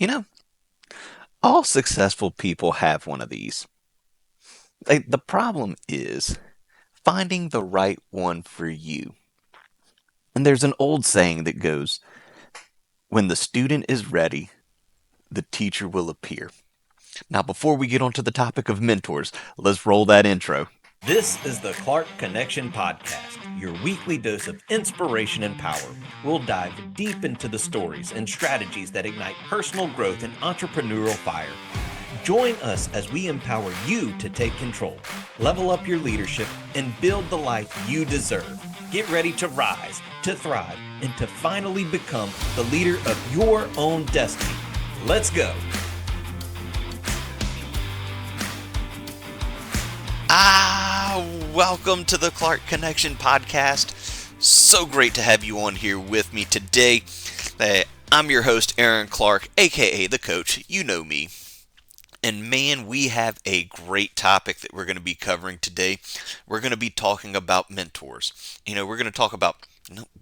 You know, all successful people have one of these. The problem is finding the right one for you. And there's an old saying that goes, when the student is ready, the teacher will appear. Now, before we get onto the topic of mentors, let's roll that intro. This is the Clark Connection Podcast, your weekly dose of inspiration and power. We'll dive deep into the stories and strategies that ignite personal growth and entrepreneurial fire. Join us as we empower you to take control, level up your leadership, and build the life you deserve. Get ready to rise, to thrive, and to finally become the leader of your own destiny. Let's go. Welcome to the Clark Connection Podcast. So great to have you on here with me today. I'm your host, Aaron Clark, aka the Coach. You know me. And man, we have a great topic that we're going to be covering today. We're going to be talking about mentors. We're going to talk about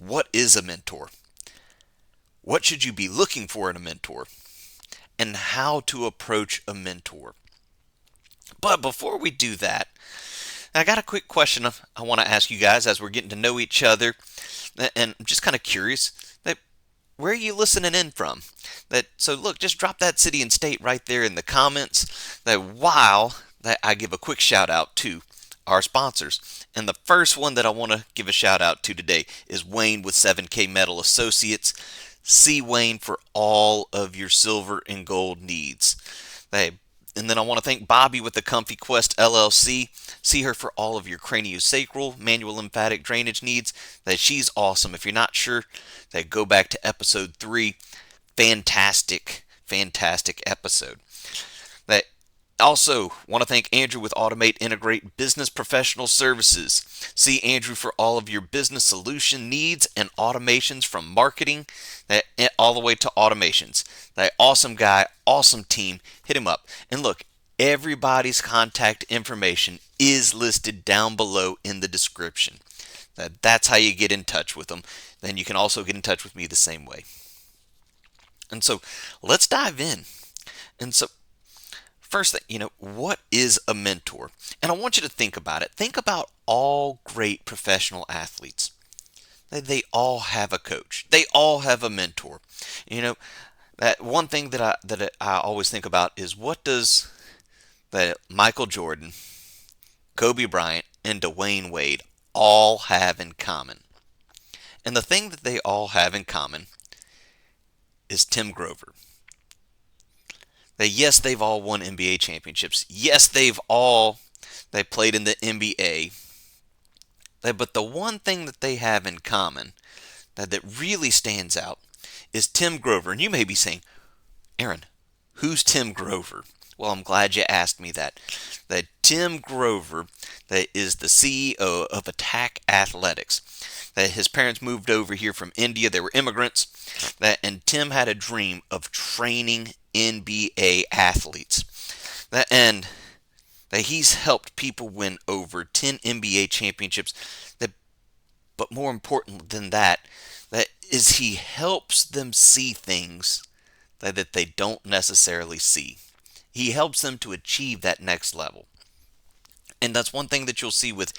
what is a mentor? What should you be looking for in a mentor? And how to approach a mentor. But before we do that, I got a quick question I want to ask you guys as we're getting to know each other, and I'm just kind of curious that where are you listening in from? So look, just drop that city and state right there in the comments. While I give a quick shout out to our sponsors, and the first one that I want to give a shout out to today is Wayne with 7K Metal Associates. See Wayne for all of your silver and gold needs. And then I want to thank Bobbie with the Comfy Quest LLC. See her for all of your craniosacral, manual lymphatic drainage needs. She's awesome. If you're not sure, go back to episode 3. Fantastic, fantastic episode. Also want to thank Andrew with Automate Integrate Business Professional Services. See Andrew for all of your business solution needs and automations from marketing all the way to automations. Awesome guy, awesome team. Hit him up. And look, everybody's contact information is listed down below in the description. That's how you get in touch with them. Then you can also get in touch with me the same way. And so let's dive in. And so first thing, what is a mentor? And I want you to think about it. Think about all great professional athletes. They all have a coach. They all have a mentor. That one thing that I always think about is what does Michael Jordan, Kobe Bryant, and Dwayne Wade all have in common? And the thing that they all have in common is Tim Grover. Yes, they've all won NBA championships. Yes, they played in the NBA. But the one thing that they have in common that really stands out is Tim Grover. And you may be saying, Aaron, who's Tim Grover? Well, I'm glad you asked me that. Tim Grover is the CEO of Attack Athletics. His parents moved over here from India. They were immigrants. And Tim had a dream of training NBA athletes. And he's helped people win over 10 NBA championships. But more important than that is he helps them see things that they don't necessarily see. He helps them to achieve that next level. And that's one thing that you'll see with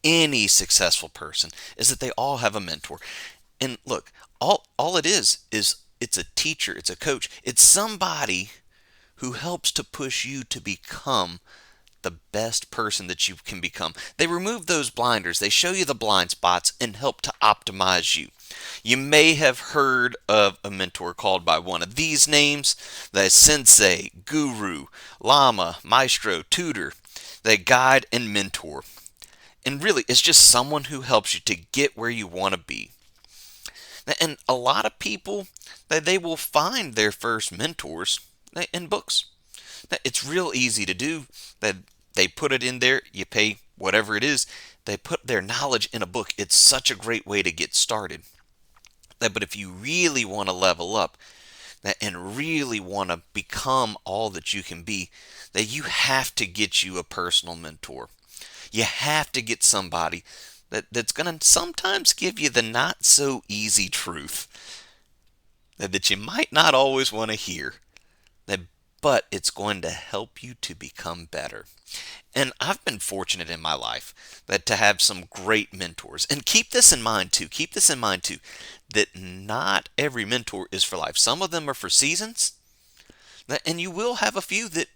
any successful person is that they all have a mentor. And look, all it is it's a teacher, it's a coach, it's somebody who helps to push you to become the best person that you can become. They remove those blinders, they show you the blind spots and help to optimize you. You may have heard of a mentor called by one of these names: the sensei, guru, lama, maestro, tutor, the guide and mentor. And really, it's just someone who helps you to get where you want to be. And a lot of people, they will find their first mentors in books. It's real easy to do. They put it in there, you pay whatever it is, they put their knowledge in a book. It's such a great way to get started. But if you really want to level up and really want to become all that you can be, you have to get you a personal mentor. You have to get somebody that's going to sometimes give you the not so easy truth that you might not always want to hear. that, but it's going to help you to become better. And I've been fortunate in my life that to have some great mentors. And keep this in mind too. Keep this in mind too, that not every mentor is for life. Some of them are for seasons, and you will have a few that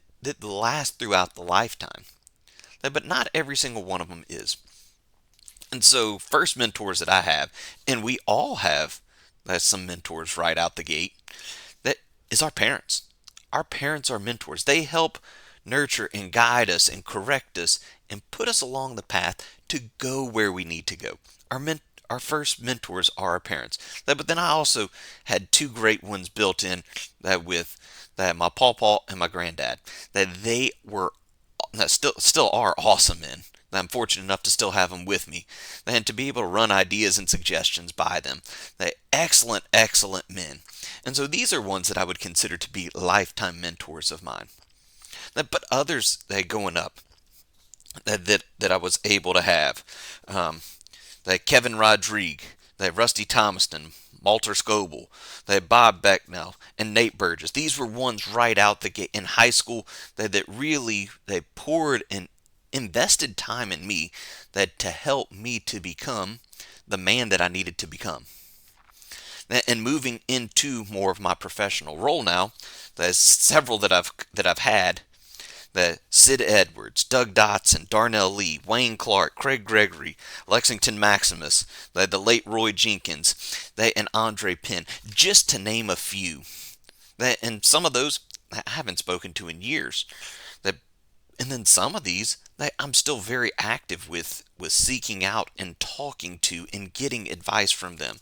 last throughout the lifetime. But not every single one of them is. And so, first mentors that I have, and we all have some mentors right out the gate, that is our parents. Our parents are mentors. They help nurture and guide us and correct us and put us along the path to go where we need to go. Our first mentors are our parents. But then I also had two great ones built in that my pawpaw and my granddad. That they were that still are awesome men. I'm fortunate enough to still have them with me and to be able to run ideas and suggestions by them. They're excellent, excellent men. And so these are ones that I would consider to be lifetime mentors of mine. But others that going up that I was able to have, that Kevin Rodrigue, that Rusty Thomaston, Walter Scoble, that Bob Becknell, and Nate Burgess. These were ones right out the gate in high school that really they poured and invested time in me that to help me to become the man that I needed to become. And moving into more of my professional role now, there's several that I've had. The Sid Edwards, Doug Dotson, Darnell Lee, Wayne Clark, Craig Gregory, Lexington Maximus, the late Roy Jenkins, and Andre Penn, just to name a few. And some of those I haven't spoken to in years. And then some of these I'm still very active with seeking out and talking to and getting advice from them.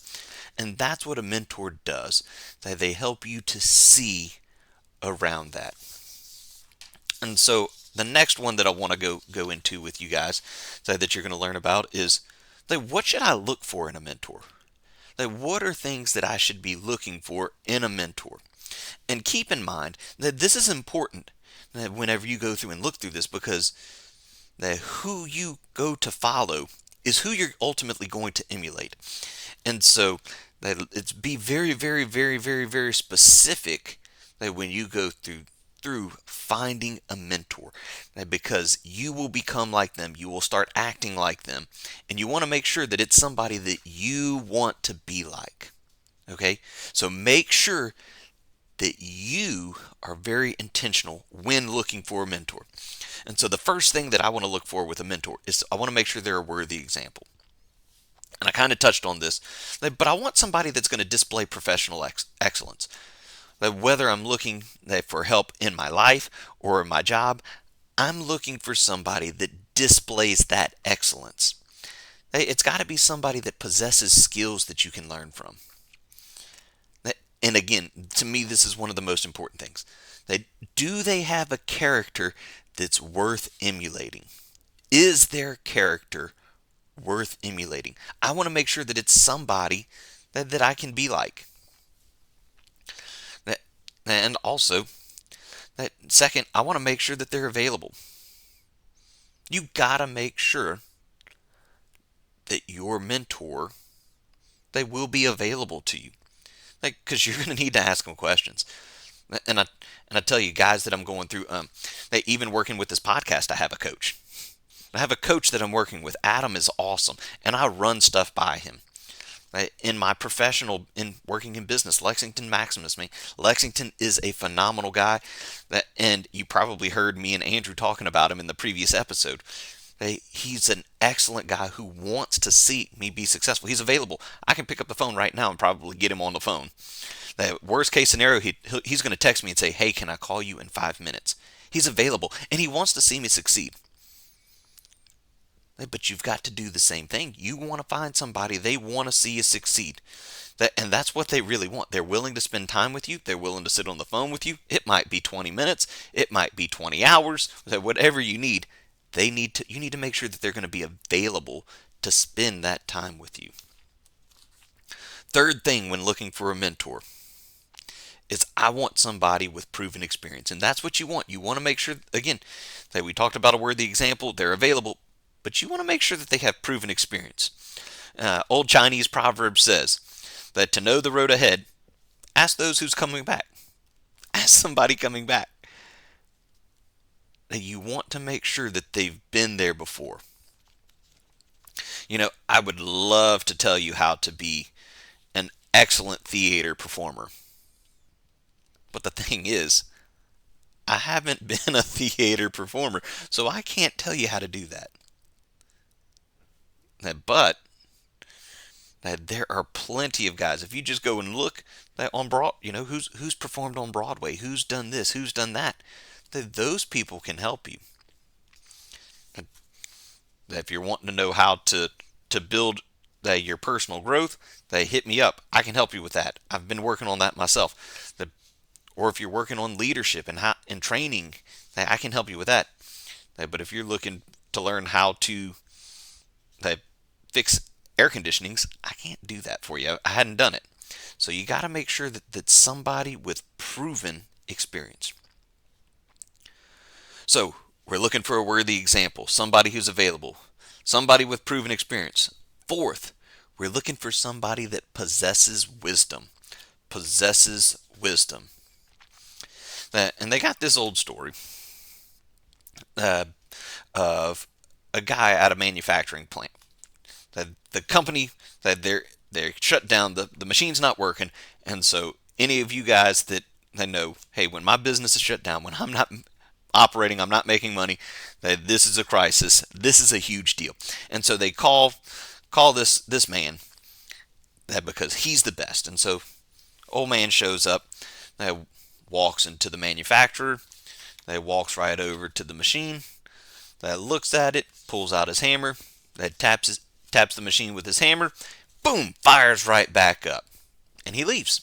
And that's what a mentor does. They help you to see around that. And so the next one that I want to go into with you guys that you're going to learn about is what should I look for in a mentor? What are things that I should be looking for in a mentor? And keep in mind that this is important whenever you go through and look through this, because who you go to follow is who you're ultimately going to emulate. And so it's be very, very, very, very, very specific when you go through finding a mentor, because you will become like them, you will start acting like them, and you want to make sure that it's somebody that you want to be like. Okay, so make sure that you are very intentional when looking for a mentor. And so the first thing that I want to look for with a mentor is I want to make sure they're a worthy example. And I kind of touched on this, but I want somebody that's going to display professional excellence. Whether I'm looking for help in my life or in my job, I'm looking for somebody that displays that excellence. It's got to be somebody that possesses skills that you can learn from. And again, to me, this is one of the most important things. Do they have a character that's worth emulating? Is their character worth emulating? I want to make sure that it's somebody that I can be like. And also, second, I want to make sure that they're available. You gotta make sure that your mentor, they will be available to you, because you're gonna need to ask them questions. And I tell you, guys, that I'm going through, even working with this podcast, I have a coach. I have a coach that I'm working with. Adam is awesome, and I run stuff by him. In my professional, in working in business, Lexington Maximus, Lexington is a phenomenal guy, and you probably heard me and Andrew talking about him in the previous episode. He's an excellent guy who wants to see me be successful. He's available. I can pick up the phone right now and probably get him on the phone. The worst case scenario, he's going to text me and say, "Hey, can I call you in 5 minutes?" He's available, and he wants to see me succeed. But you've got to do the same thing. You want to find somebody, they want to see you succeed. And that's what they really want. They're willing to spend time with you. They're willing to sit on the phone with you. It might be 20 minutes. It might be 20 hours. Whatever you need, you need to make sure that they're going to be available to spend that time with you. Third thing when looking for a mentor is I want somebody with proven experience. And that's what you want. You want to make sure, again, that we talked about a worthy example. They're available. But you want to make sure that they have proven experience. Old Chinese proverb says that to know the road ahead, ask those who's coming back. as somebody coming back. You want to make sure that they've been there before. I would love to tell you how to be an excellent theater performer. But the thing is, I haven't been a theater performer, so I can't tell you how to do that. But there are plenty of guys. If you just go and look on Broad, who's performed on Broadway, who's done this, who's done that, those people can help you. If you're wanting to know how to build your personal growth, they hit me up. I can help you with that. I've been working on that myself. Or if you're working on leadership and training, I can help you with that. But if you're looking to learn how to fix air conditionings, I can't do that for you. I hadn't done it. So you got to make sure that somebody with proven experience. So we're looking for a worthy example, somebody who's available, somebody with proven experience. Fourth, we're looking for somebody that possesses wisdom. Possesses wisdom. And they got this old story of a guy at a manufacturing plant. The company that they're shut down, the machine's not working, and so any of you guys that know, hey, when my business is shut down, when I'm not operating, I'm not making money, that this is a crisis, this is a huge deal. And so they call this man because he's the best. And so old man shows up, walks into the manufacturer, walks right over to the machine, looks at it, pulls out his hammer, taps the machine with his hammer, boom, fires right back up, and he leaves.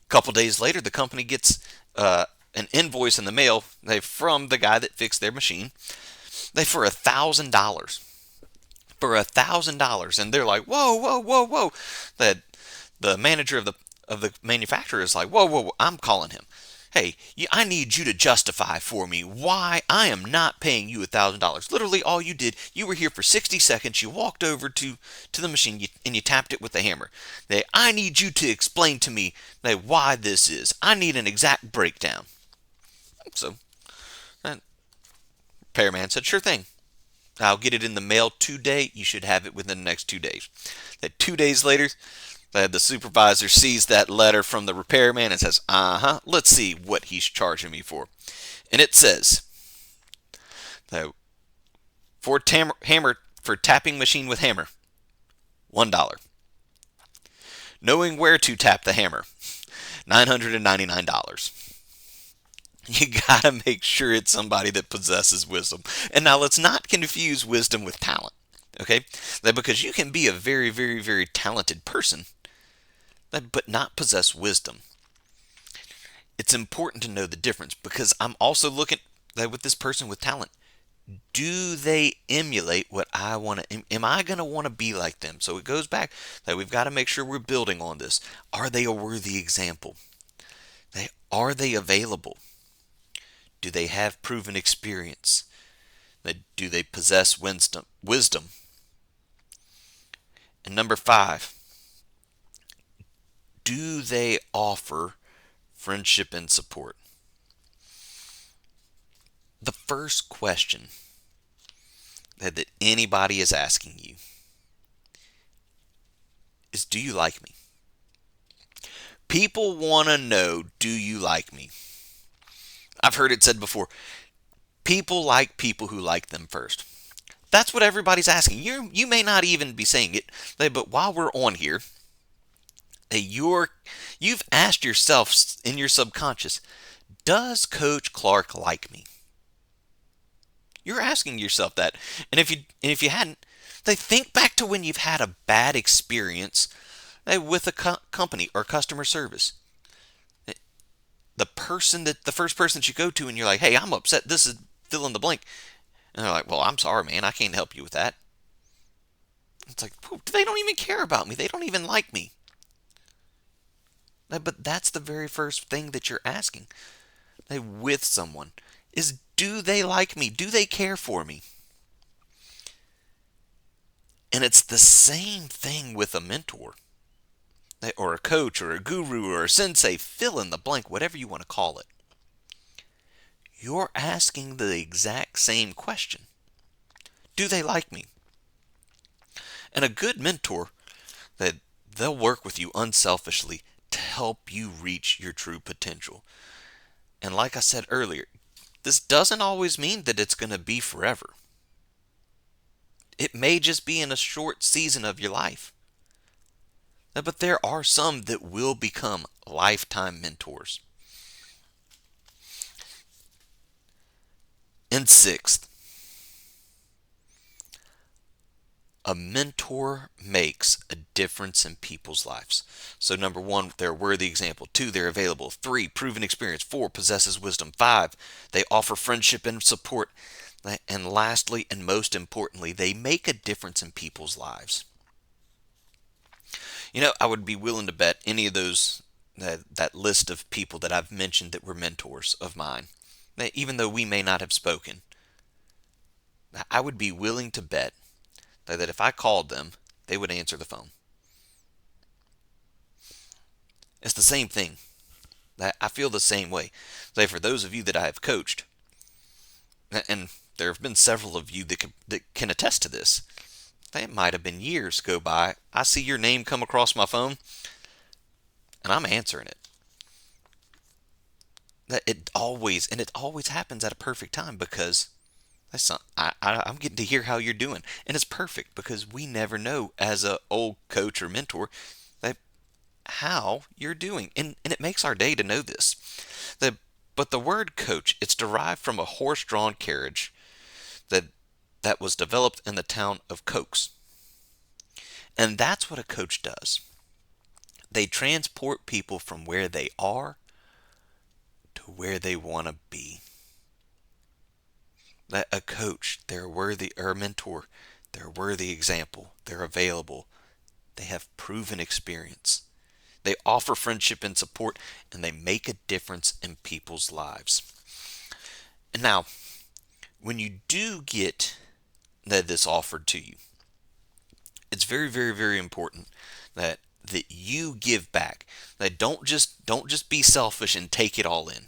A couple days later, the company gets an invoice in the mail from the guy that fixed their machine for $1,000. For $1,000, and they're like, whoa. That the manager of the manufacturer is like, whoa, I'm calling him. Hey, I need you to justify for me why I am not paying you $1,000. Literally, all you did, you were here for 60 seconds. You walked over to the machine and you tapped it with the hammer. I need you to explain to me why this is. I need an exact breakdown. So, that repairman said, sure thing. I'll get it in the mail today. You should have it within the next 2 days. 2 days later, the supervisor sees that letter from the repairman and says, let's see what he's charging me for. And it says, for tapping machine with hammer, $1. Knowing where to tap the hammer, $999. You gotta make sure it's somebody that possesses wisdom. And now let's not confuse wisdom with talent, okay? Because you can be a very, very, very talented person, but not possess wisdom. It's important to know the difference, because I'm also looking with this person with talent. Do they emulate what I want to? Am I going to want to be like them? So it goes back that we've got to make sure we're building on this. Are they a worthy example? Are they available? Do they have proven experience? Do they possess wisdom? And number 5, do they offer friendship and support? The first question that anybody is asking you is, do you like me? People want to know, do you like me? I've heard it said before, people like people who like them first. That's what everybody's asking. You may not even be saying it, but while we're on here, you've asked yourself in your subconscious, does Coach Clark like me? You're asking yourself that. And if you hadn't, think back to when you've had a bad experience with a company or customer service. The first person that you go to and you're like, hey, I'm upset, this is fill in the blank. And they're like, well, I'm sorry, man, I can't help you with that. It's like, they don't even care about me. They don't even like me. But that's the very first thing that you're asking with someone is, do they like me? Do they care for me? And it's the same thing with a mentor. or a coach or a guru or a sensei, fill in the blank, whatever you want to call it. You're asking the exact same question. Do they like me? And a good mentor, that they'll work with you unselfishly to help you reach your true potential. And like I said earlier, this doesn't always mean that it's going to be forever. It may just be in a short season of your life. But there are some that will become lifetime mentors. And sixth, a mentor makes a difference in people's lives. So number 1, they're a worthy example. 2, they're available. 3, proven experience. 4, possesses wisdom. 5, they offer friendship and support. And lastly, and most importantly, they make a difference in people's lives. I would be willing to bet any of those, that list of people that I've mentioned that were mentors of mine, even though we may not have spoken, I would be willing to bet that if I called them, they would answer the phone. It's the same thing. I feel the same way. For those of you that I have coached, and there have been several of you that can attest to this, it might have been years go by, I see your name come across my phone, and I'm answering it. It always happens at a perfect time, because I'm getting to hear how you're doing, and it's perfect because we never know as a old coach or mentor that how you're doing, and it makes our day to know this. But the word coach, it's derived from a horse-drawn carriage that was developed in the town of Cokes, and that's what a coach does. They transport people from where they are to where they want to be. That a coach, they're worthy, or a mentor, they're a worthy example. They're available. They have proven experience. They offer friendship and support, and they make a difference in people's lives. And now, when you do get this offered to you, it's very, very, very important that you give back. That don't just be selfish and take it all in.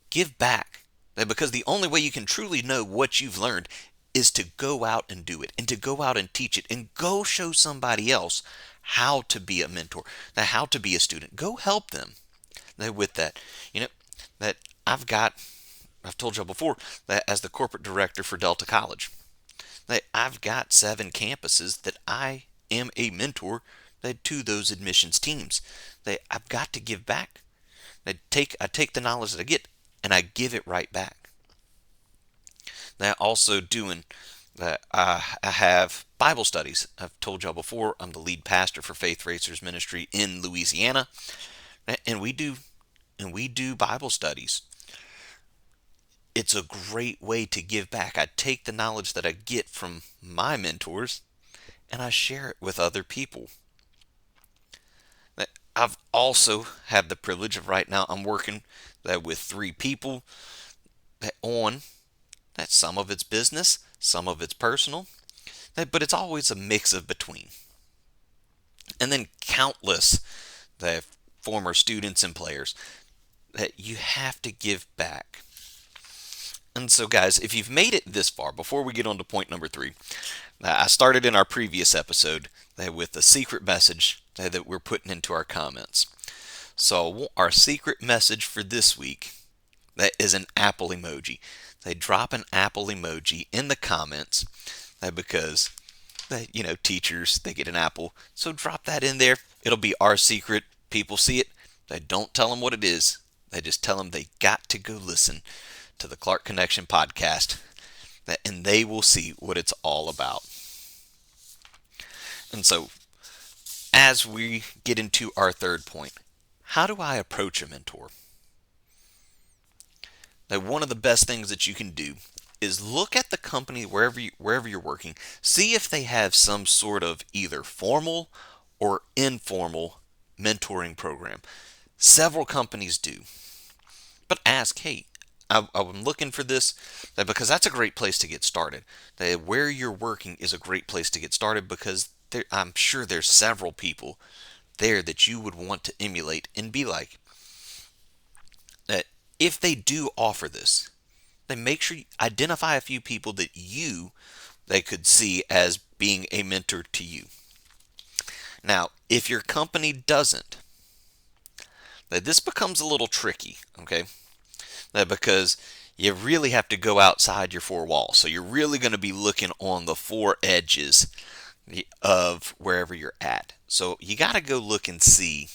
Give back. Because the only way you can truly know what you've learned is to go out and do it, and to go out and teach it, and go show somebody else how to be a mentor, how to be a student. Go help them with that. That I've told you before, that as the corporate director for Delta College, that I've got 7 campuses that I am a mentor to those admissions teams. That I've got to give back. I take the knowledge that I get, and I give it right back. Now, also doing that, I have Bible studies. I've told y'all before, I'm the lead pastor for Faith Racers Ministry in Louisiana, and we do Bible studies. It's a great way to give back. I take the knowledge that I get from my mentors, and I share it with other people. I've also had the privilege of, right now I'm working with 3 people on that. Some of it's business, some of it's personal, but it's always a mix of between. And then countless former students and players that you have to give back. And so, guys, if you've made it this far, before we get on to point number 3, I started in our previous episode with the secret message that we're putting into our comments. So our secret message for this week, that is an apple emoji. They drop an apple emoji in the comments, because teachers, they get an apple. So drop that in there. It'll be our secret. People see it. They don't tell them what it is. They just tell them they got to go listen to the Clark Connection podcast, and they will see what it's all about. And so, as we get into our third point, how do I approach a mentor? Now, one of the best things that you can do is look at the company wherever you're working, see if they have some sort of either formal or informal mentoring program. Several companies do. But ask, hey, I'm looking for this, because that's a great place to get started. Where you're working is a great place to get started, because I'm sure there's several people there that you would want to emulate and be like. That if they do offer this, then make sure you identify a few people that they could see as being a mentor to you. Now, if your company doesn't, then this becomes a little tricky, okay? Because you really have to go outside your four walls. So you're really going to be looking on the four edges of wherever you're at. So you got to go look and see,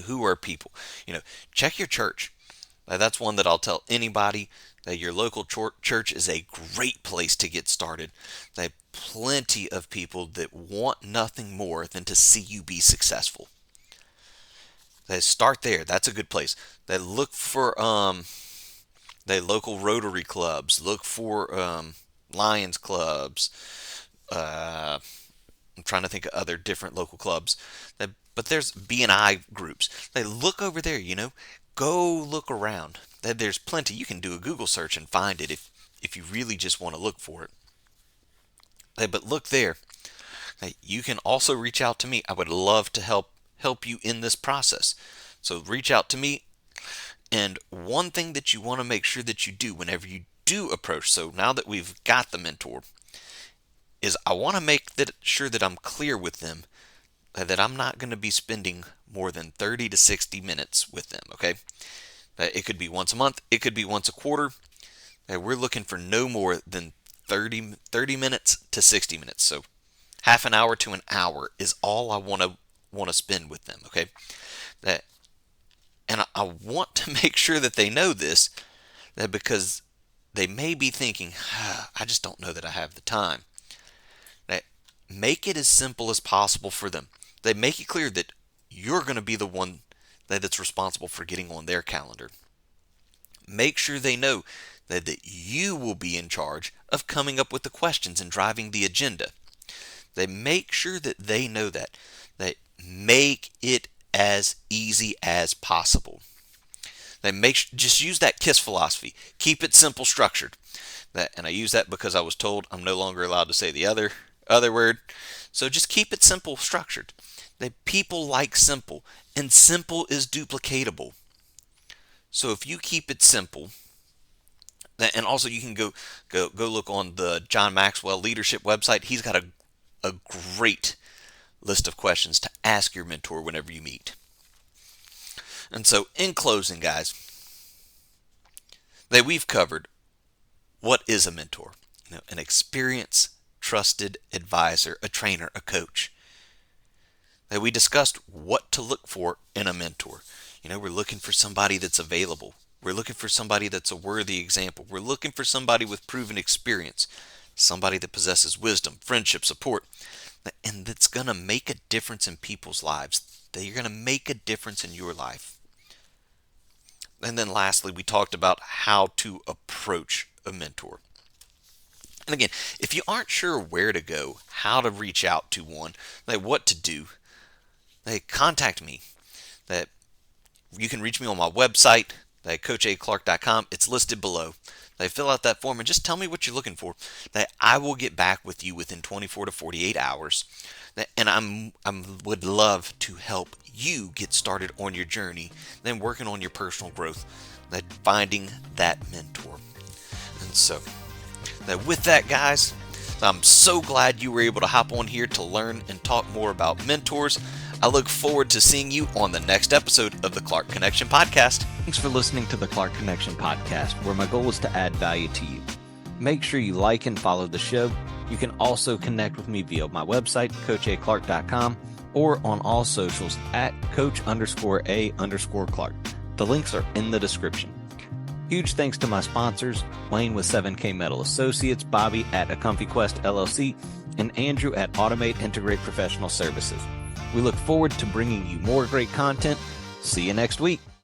who are people. Check your church. That's one that I'll tell anybody, that your local church is a great place to get started. They have plenty of people that want nothing more than to see you be successful. They start there. That's a good place. They look for local Rotary clubs. Look for Lions clubs. I'm trying to think of other different local clubs. But there's B&I groups. They look over there. Go look around. There's plenty. You can do a Google search and find it if you really just want to look for it. But look there. You can also reach out to me. I would love to help you in this process. So reach out to me. And one thing that you want to make sure that you do whenever you do approach, so now that we've got the mentor, is I want to make sure that I'm clear with them that I'm not going to be spending more than 30 to 60 minutes with them, okay? It could be once a month. It could be once a quarter. We're looking for no more than 30 minutes to 60 minutes. So half an hour to an hour is all I want to spend with them, okay? And I want to make sure that they know this, because they may be thinking, I just don't know that I have the time. Make it as simple as possible for them. They make it clear that you're going to be the one that's responsible for getting on their calendar. Make sure they know that you will be in charge of coming up with the questions and driving the agenda. They make sure that they know that. They make it as easy as possible. Just use that KISS philosophy. Keep it simple, structured. And I use that because I was told I'm no longer allowed to say the other word. So just keep it simple, structured. People like simple, and simple is duplicatable. So if you keep it simple, and also you can go look on the John Maxwell Leadership website. He's got a great list of questions to ask your mentor whenever you meet. And so in closing, guys, we've covered what is a mentor. An experienced, trusted advisor, a trainer, a coach. We discussed what to look for in a mentor. We're looking for somebody that's available. We're looking for somebody that's a worthy example. We're looking for somebody with proven experience, somebody that possesses wisdom, friendship, support, and that's going to make a difference in people's lives. That you're going to make a difference in your life. And then lastly, we talked about how to approach a mentor. And again, if you aren't sure where to go, how to reach out to one, what to do, contact me. You can reach me on my website, coachaclark.com. It's listed below. Fill out that form and just tell me what you're looking for. I will get back with you within 24 to 48 hours. And I would love to help you get started on your journey, then working on your personal growth, finding that mentor. And so, with that, guys, I'm so glad you were able to hop on here to learn and talk more about mentors. I look forward to seeing you on the next episode of the Clark Connection Podcast. Thanks for listening to the Clark Connection Podcast, where my goal is to add value to you. Make sure you like and follow the show. You can also connect with me via my website, coachaclark.com, or on all socials at coach_A_Clark. The links are in the description. Huge thanks to my sponsors, Wayne with 7K Metal Associates, Bobbie at A Comfy Quest LLC, and Andrew at Automate Integrate Professional Services. We look forward to bringing you more great content. See you next week.